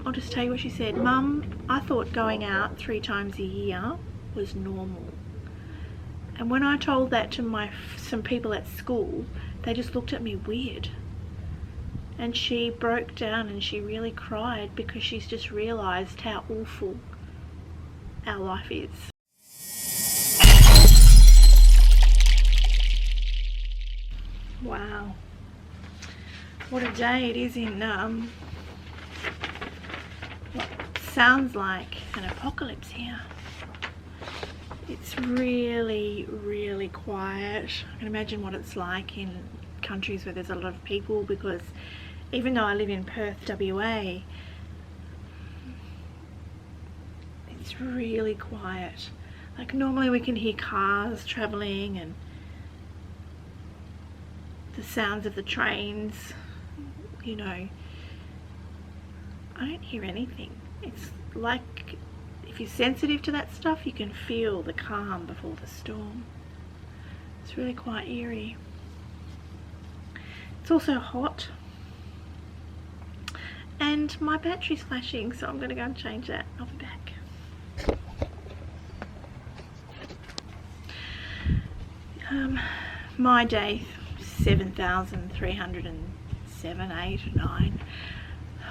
I'll just tell you what she said. Mum, I thought going out 3 times a year was normal. And when I told that to some people at school, they just looked at me weird. And she broke down and she really cried because she's just realised how awful our life is. Wow. What a day it is in what sounds like an apocalypse here. It's really, really quiet. I can imagine what it's like in countries where there's a lot of people, because even though I live in Perth, WA, it's really quiet. Like normally we can hear cars travelling and the sounds of the trains, you know. I don't hear anything. It's like if you're sensitive to that stuff, you can feel the calm before the storm. It's really quite eerie. It's also hot. And my battery's flashing, so I'm going to go and change that. I'll be back. My day 7,307, 8, 9.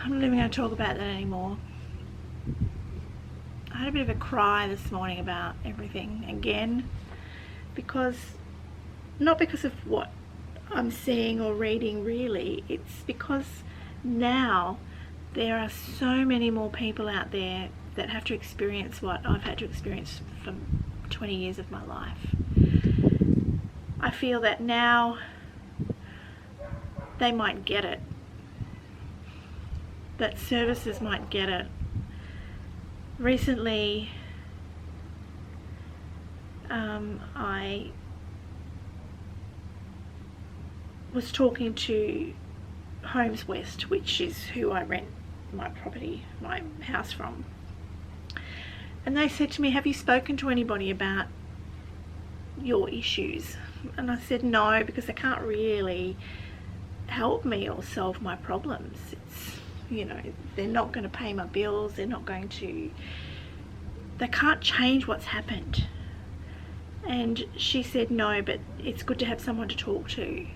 I'm not even going to talk about that anymore. I had a bit of a cry this morning about everything again, because not because of what I'm seeing or reading really, it's because now there are so many more people out there that have to experience what I've had to experience for 20 years of my life. I feel that now they might get it, that services might get it. Recently I was talking to Homes West, which is who I rent my house from, and they said to me, have you spoken to anybody about your issues? And I said no, because they can't really help me or solve my problems. It's, you know, they're not going to pay my bills, they can't change what's happened. And she said no, but it's good to have someone to talk to.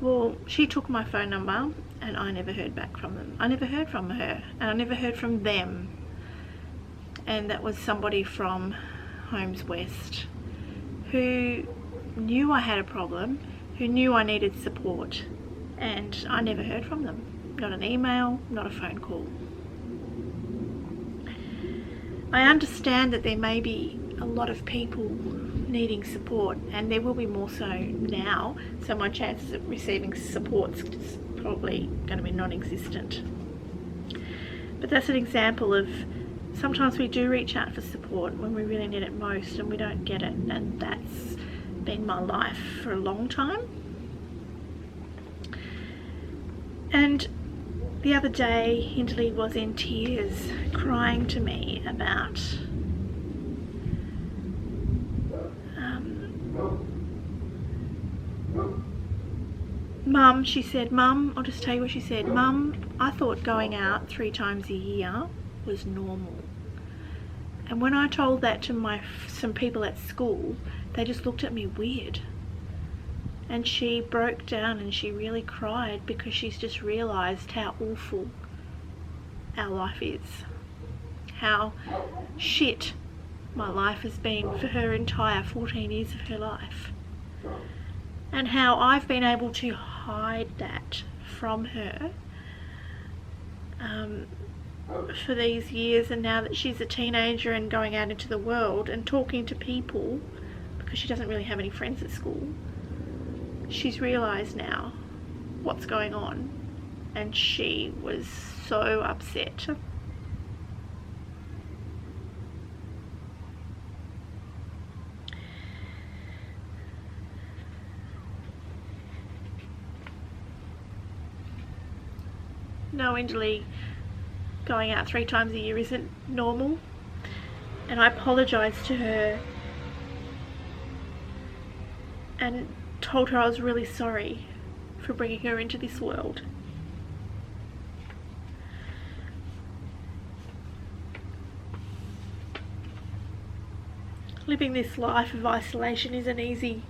Well, she took my phone number and I never heard back from them. I never heard from her and I never heard from them. And that was somebody from Homes West who knew I had a problem, who knew I needed support, and I never heard from them. Not an email, not a phone call. I understand that there may be a lot of people needing support, and there will be more so now, so my chances of receiving support's probably going to be non-existent. But that's an example of sometimes we do reach out for support when we really need it most and we don't get it, and that's been my life for a long time. And the other day Hindley was in tears crying to me about Mum, she said, Mum, I'll just tell you what she said. Mum, I thought going out 3 times a year was normal. And when I told that to some people at school, they just looked at me weird. And she broke down and she really cried because she's just realised how awful our life is. How shit my life has been for her entire 14 years of her life. And how I've been able to hide that from her for these years, and now that she's a teenager and going out into the world and talking to people, because she doesn't really have any friends at school, she's realised now what's going on, and she was so upset. No, Indley, going out 3 times a year isn't normal, and I apologised to her and told her I was really sorry for bringing her into this world. living this life of isolation isn't easy.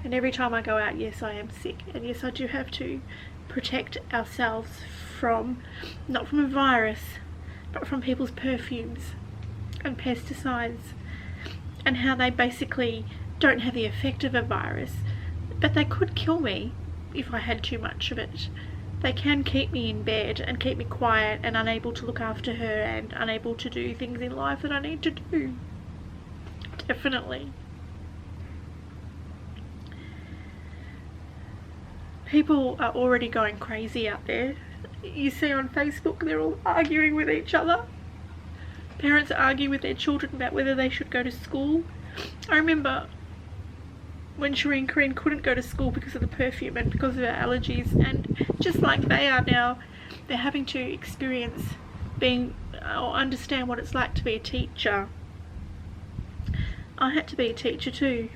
And every time I go out, yes, I am sick. And yes, I do have to protect ourselves from, not from a virus, but from people's perfumes and pesticides, and how they basically don't have the effect of a virus, but they could kill me if I had too much of it. They can keep me in bed and keep me quiet and unable to look after her and unable to do things in life that I need to do. Definitely. People are already going crazy out there. You see on Facebook, they're all arguing with each other. Parents argue with their children about whether they should go to school. I remember when Shireen Kareen couldn't go to school because of the perfume and because of her allergies, and just like they are now, they're having to experience being or understand what it's like to be a teacher. I had to be a teacher too.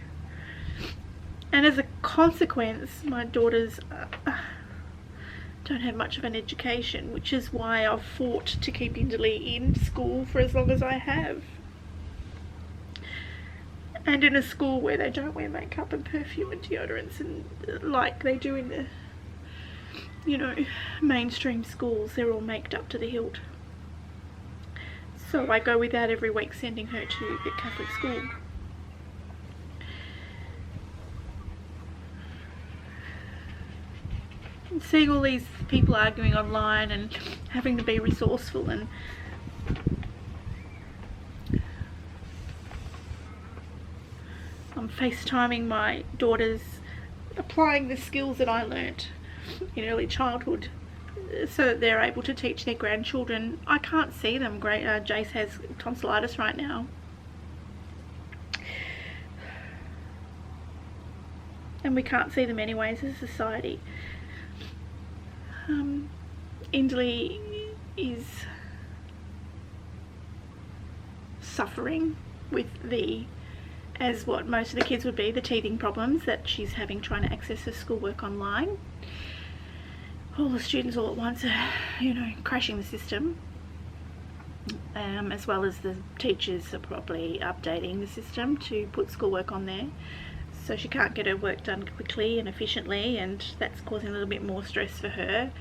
And as a consequence, my daughters don't have much of an education, which is why I've fought to keep Indley in school for as long as I have. And in a school where they don't wear makeup and perfume and deodorants and like they do in the, you know, mainstream schools, they're all maked up to the hilt. So I go without every week sending her to the Catholic school. And seeing all these people arguing online and having to be resourceful, and I'm FaceTiming my daughters, applying the skills that I learnt in early childhood so that they're able to teach their grandchildren. I can't see them. Jace has tonsillitis right now. And we can't see them anyways as a society. Indley is suffering with as what most of the kids would be, the teething problems that she's having trying to access her schoolwork online. All the students all at once are, you know, crashing the system, as well as the teachers are probably updating the system to put schoolwork on there. So she can't get her work done quickly and efficiently, and that's causing a little bit more stress for her.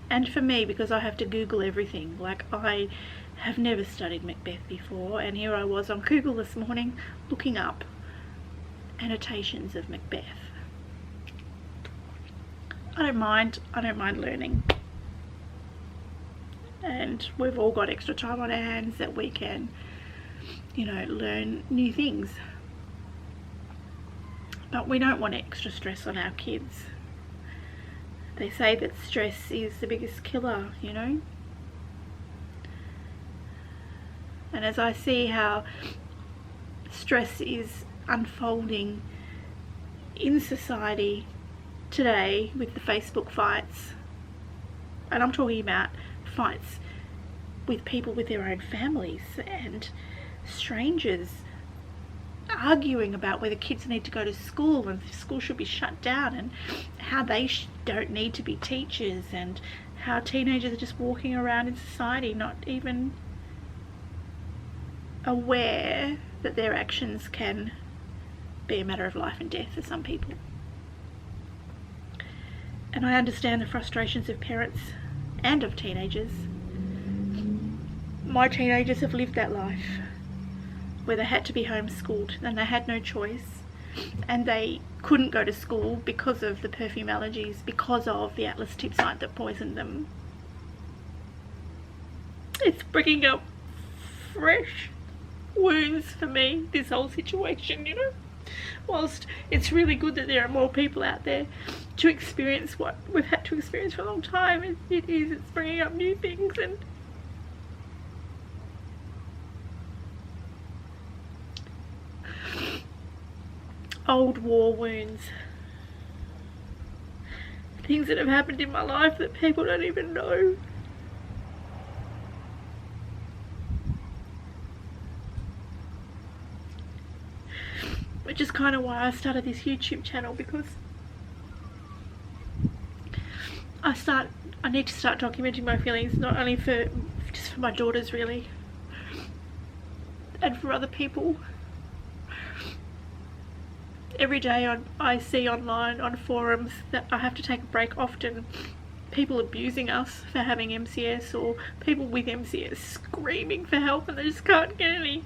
And for me, because I have to Google everything. Like, I have never studied Macbeth before, and here I was on Google this morning looking up annotations of Macbeth. I don't mind learning. And we've all got extra time on our hands that we can, you know, learn new things. But we don't want extra stress on our kids. They say that stress is the biggest killer, you know. And as I see how stress is unfolding in society today with the Facebook fights, and I'm talking about fights with people with their own families and strangers arguing about whether kids need to go to school and school should be shut down, and how they don't need to be teachers, and how teenagers are just walking around in society not even aware that their actions can be a matter of life and death for some people. And I understand the frustrations of parents and of teenagers. My teenagers have lived that life where they had to be homeschooled and they had no choice, and they couldn't go to school because of the perfume allergies, because of the Atlas Tipsite that poisoned them. It's bringing up fresh wounds for me, this whole situation, you know. Whilst it's really good that there are more people out there to experience what we've had to experience for a long time, it's bringing up new things, and old war wounds, things that have happened in my life that people don't even know. Which is kind of why I started this YouTube channel, because I need to start documenting my feelings, not only for just for my daughters really, and for other people. Every day I see online on forums that I have to take a break often, people abusing us for having MCS, or people with MCS screaming for help and they just can't get any.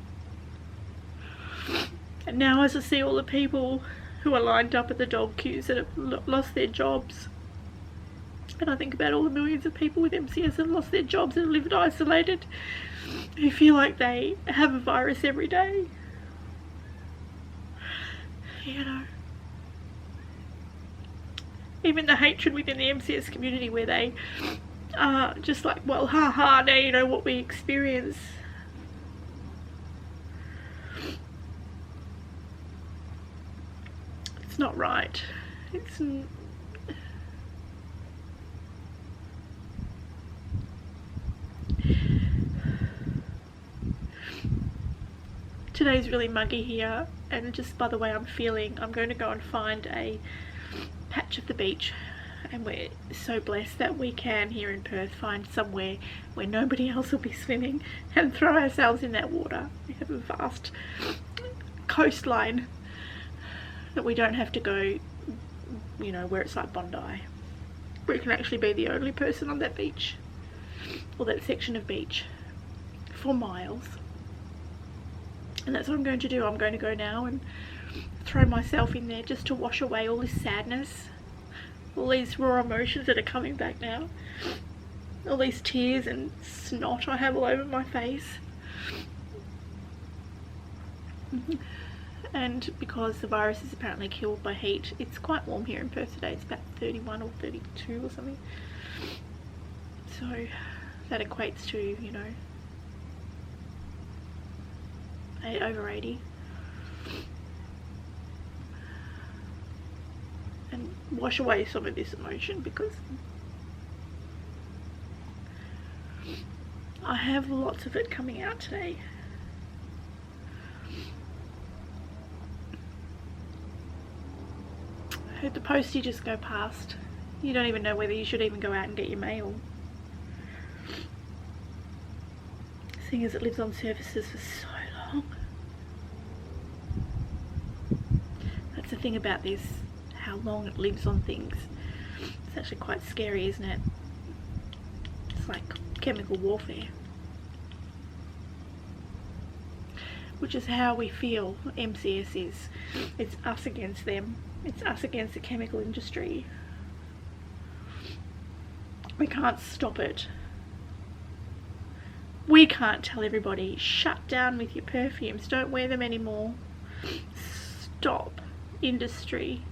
And now as I see all the people who are lined up at the dog queues that have lost their jobs, and I think about all the millions of people with MCS that have lost their jobs and lived isolated, who feel like they have a virus every day. You know, even the hatred within the MCS community, where they are just like, well, haha, now you know what we experience. It's not right. It's today's really muggy here, and just by the way I'm feeling, I'm going to go and find a patch of the beach, and we're so blessed that we can here in Perth find somewhere where nobody else will be swimming, and throw ourselves in that water. We have a vast coastline that we don't have to go, you know, where it's like Bondi. We can actually be the only person on that beach, or that section of beach, for miles. And that's what I'm going to do. I'm going to go now and throw myself in there just to wash away all this sadness, all these raw emotions that are coming back now, all these tears and snot I have all over my face. And because the virus is apparently killed by heat, it's quite warm here in Perth today. It's about 31 or 32 or something. So that equates to, you know, over 80. And wash away some of this emotion, because I have lots of it coming out today. I heard the postages go past. You don't even know whether you should even go out and get your mail, seeing as it lives on services for so long. That's the thing about this, how long it lives on things. It's actually quite scary, isn't it? It's like chemical warfare, which is how we feel MCS is. It's us against them. It's us against the chemical industry. We can't stop it. We can't tell everybody, shut down with your perfumes, don't wear them anymore. Stop industry.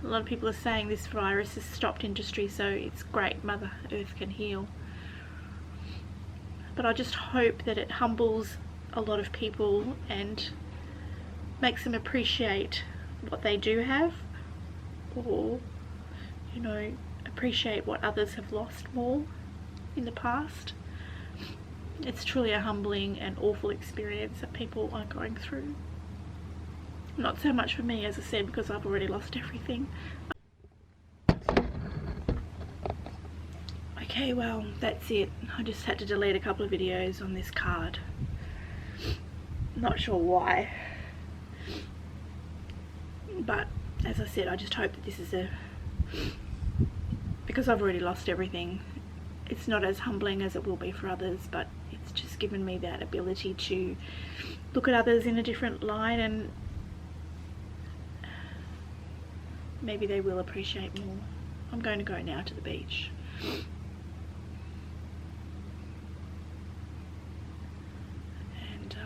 A lot of people are saying this virus has stopped industry, so it's great, Mother Earth can heal. But I just hope that it humbles a lot of people and makes them appreciate what they do have, or, you know, appreciate what others have lost more in the past. It's truly a humbling and awful experience that people are going through. Not so much for me, as I said, because I've already lost everything. Okay, well, that's it. I just had to delete a couple of videos on this card. Not sure why. But, as I said, I just hope that this is because I've already lost everything, it's not as humbling as it will be for others, but it's just given me that ability to look at others in a different light, and maybe they will appreciate more. I'm going to go now to the beach. And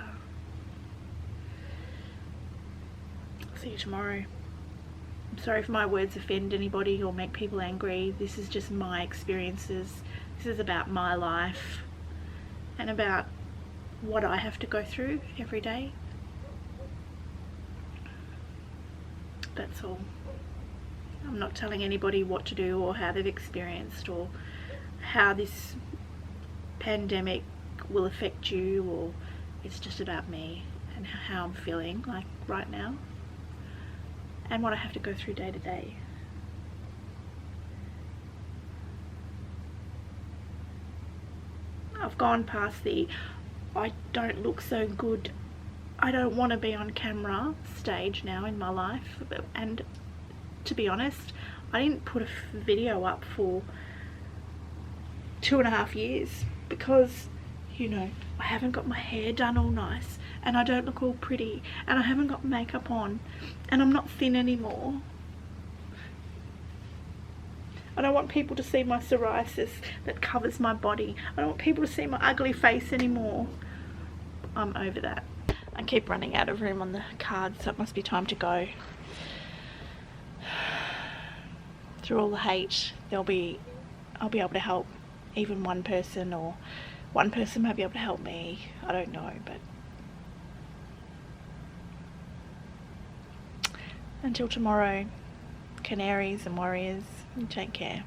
I'll see you tomorrow. I'm sorry if my words offend anybody or make people angry. This is just my experiences. This is about my life and about what I have to go through every day. That's all. I'm not telling anybody what to do or how they've experienced or how this pandemic will affect you, or it's just about me and how I'm feeling like right now and what I have to go through day to day. I've gone past the I don't look so good, I don't want to be on camera stage now in my life. And to be honest, I didn't put a video up for 2.5 years because, you know, I haven't got my hair done all nice and I don't look all pretty and I haven't got makeup on and I'm not thin anymore. I don't want people to see my psoriasis that covers my body. I don't want people to see my ugly face anymore. I'm over that. I keep running out of room on the card, so it must be time to go. Through all the hate, I'll be able to help even one person, or one person might be able to help me. I don't know, but until tomorrow, Canaries and Warriors, take care.